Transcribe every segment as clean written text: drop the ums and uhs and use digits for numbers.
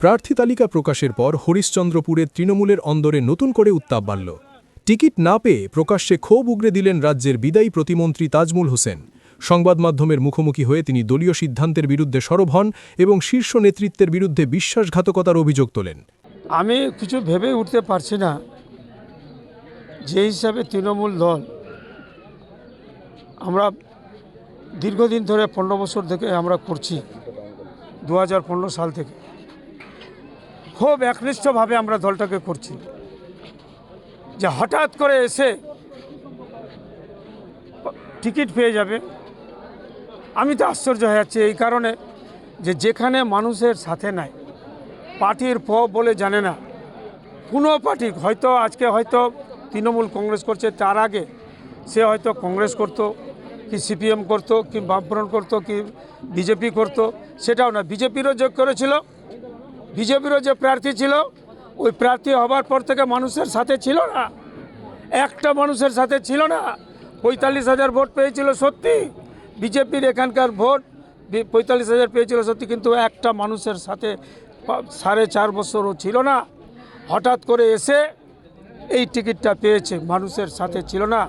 প্রার্থী তালিকা প্রকাশের পর হরিশ্চন্দ্রপুরের তৃণমূলের অন্দরে নতুন করে উত্তাপ বাড়ল। টিকিট না পেয়ে প্রকাশ্যে ক্ষোভ উগরে দিলেন রাজ্যের বিদায়ী প্রতিমন্ত্রী তাজমুল হোসেন। সংবাদ মাধ্যমের মুখোমুখি হয়ে তিনি দলীয় সিদ্ধান্তের বিরুদ্ধে সরব হন এবং শীর্ষ নেতৃত্বের বিরুদ্ধে বিশ্বাসঘাতকতার অভিযোগ তোলেন। আমি কিছু ভেবে উঠতে পারছি না, যে হিসাবে তৃণমূল দল আমরা দীর্ঘদিন ধরে 15 বছর থেকে আমরা করছি, 2015 সাল থেকে খুব একনিষ্ঠভাবে আমরা দলটাকে করছি, যে হঠাৎ করে এসে টিকিট পেয়ে যাবে। আমি তো আশ্চর্য হয়ে যাচ্ছি এই কারণে, যে যেখানে মানুষের সাথে নাই, পার্টির বলে জানে না কোনো পার্টি, হয়তো আজকে হয়তো তৃণমূল কংগ্রেস করছে, তার আগে সে হয়তো কংগ্রেস করতো, কি সিপিএম করতো, কি বামফ্রন্ট করতো, কি বিজেপি করতো, সেটাও না। বিজেপিরও যোগ করেছিল, বিজেপিরও যে প্রার্থী ছিল, ওই প্রার্থী হবার পর থেকে মানুষের সাথে ছিল না, একটা মানুষের সাথে ছিল না। 45,000 ভোট পেয়েছিল সত্যি, বিজেপির এখানকার ভোট 45,000 পেয়েছিল সত্যি, কিন্তু একটা মানুষের সাথে 4.5 বছরও ছিল না। হঠাৎ করে এসে এই টিকিটটা পেয়েছে, মানুষের সাথে ছিল না।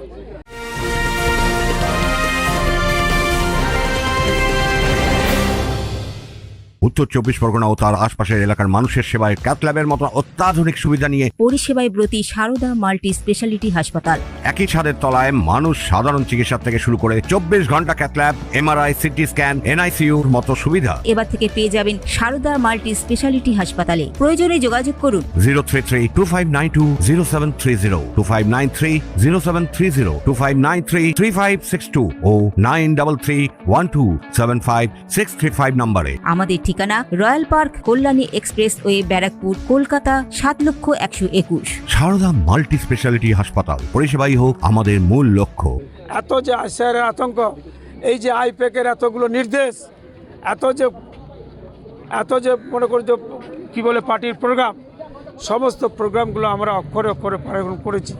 উত্তর 24 পরগনা ও তার আশপাশের এলাকার মানুষের সেবায় ক্যাথ ল্যাবের মতো অত্যাধুনিক সুবিধা নিয়ে পরিষেবায় ব্রতী সারদা মাল্টি স্পেশালিটি হাসপাতাল। একই ছাদের তলায় মানুষ সাধারণ চিকিৎসা থেকে শুরু করে 24 ঘন্টা cath lab, MRI, CT scan, এনআইসিইউর মতো সুবিধা এবার থেকে পেয়ে যাবেন সারদা মাল্টি স্পেশালিটি হাসপাতালে। প্রয়োজনে যোগাযোগ করুন 033-2592-0730, 2593-0730, 2593-3562 ও 9331275635 নম্বরে। আমাদের ঠিকানা royal park, Kalyani expressway, Barrackpore, Kolkata 7,01,21। Sarada multi speciality হাসপাতাল, পরিষেবাই হোক আমাদের মূল লক্ষ্য। এত যে আইসিআরের আতঙ্ক, এই যে আইপ্যাকের এতগুলো নির্দেশ, এত যে মনে করি যে কী বলে পার্টির প্রোগ্রাম, সমস্ত প্রোগ্রামগুলো আমরা অক্ষরে অক্ষরে পালন করেছি।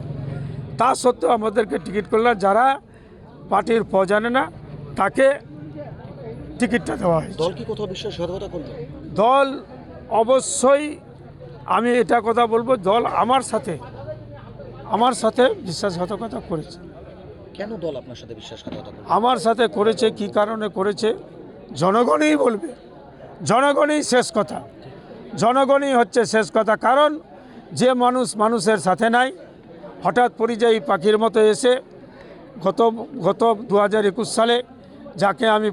তা সত্ত্বেও আমাদেরকে টিকিট করলাম, যারা পার্টির জানে না তাকে টিকিটটা দেওয়া হয়েছে। দল কি কোথাও বিশ্বাসঘাতকতা করবে? দল অবশ্যই, আমি এটা কথা বলবো, দল আমার সাথে বিশ্বাসঘাতকতা করেছে। কেন দল আপনার সাথে বিশ্বাসঘাতকতা করবে? আমার সাথে করেছে, কি কারণে করেছে জনগণই বলবে, জনগণই শেষ কথা, জনগণই হচ্ছে শেষ কথা। কারণ যে মানুষের সাথে নাই, হঠাৎ পরিযায়ী পাখির মতো এসে গত 2021 সালে যাকে আমি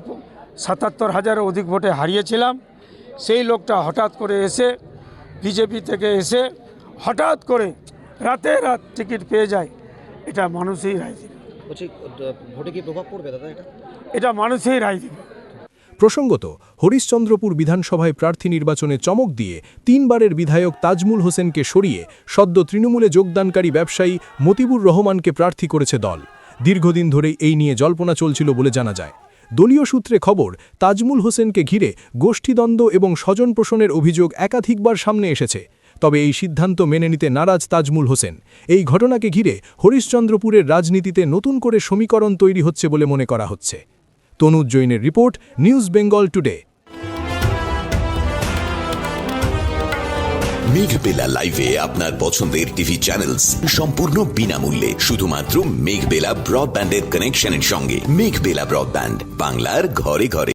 77,000-এর অধিক ভোটে হারিয়েছিলাম, সেই লোকটা হঠাৎ করে এসে বিজেপি থেকে এসে হঠাৎ করে রাতে রাত টিকিট পেয়ে যায়। এটা মানুষই রায় দিবে। বলছি, ভোটে কি প্রভাব পড়বে দাদা? এটা মানুষই রায় দিবে। প্রসঙ্গত, হরিশ্চন্দ্রপুর বিধানসভায় প্রার্থী নির্বাচনে চমক দিয়ে 3বারের বিধায়ক তাজমুল হোসেনকে সরিয়ে সদ্য তৃণমূলে যোগদানকারী ব্যবসায়ী মতিবুর রহমানকে প্রার্থী করেছে দল। দীর্ঘদিন ধরেই এই নিয়ে জল্পনা চলছিল বলে জানা যায়। দলীয় সূত্রে খবর, তাজমুল হোসেনকে ঘিরে গোষ্ঠীদ্বন্দ্ব এবং স্বজনপোষণের অভিযোগ একাধিকবার সামনে এসেছে। তবে এই সিদ্ধান্ত মেনে নিতে নারাজ তাজমুল হোসেন। এই ঘটনাকে ঘিরে হরিশ্চন্দ্রপুরের রাজনীতিতে নতুন করে সমীকরণ তৈরি হচ্ছে বলে মনে করা হচ্ছে। তনুজ জৈনের রিপোর্ট, নিউজ বেঙ্গল টুডে। মেঘবেলা লাইভে আপনার পছন্দের টিভি চ্যানেলস সম্পূর্ণ বিনামূল্যে, শুধুমাত্র মেঘবেলা ব্রডব্যান্ডের কানেকশনের সঙ্গে। মেঘবেলা ব্রডব্যান্ড, বাংলার ঘরে ঘরে।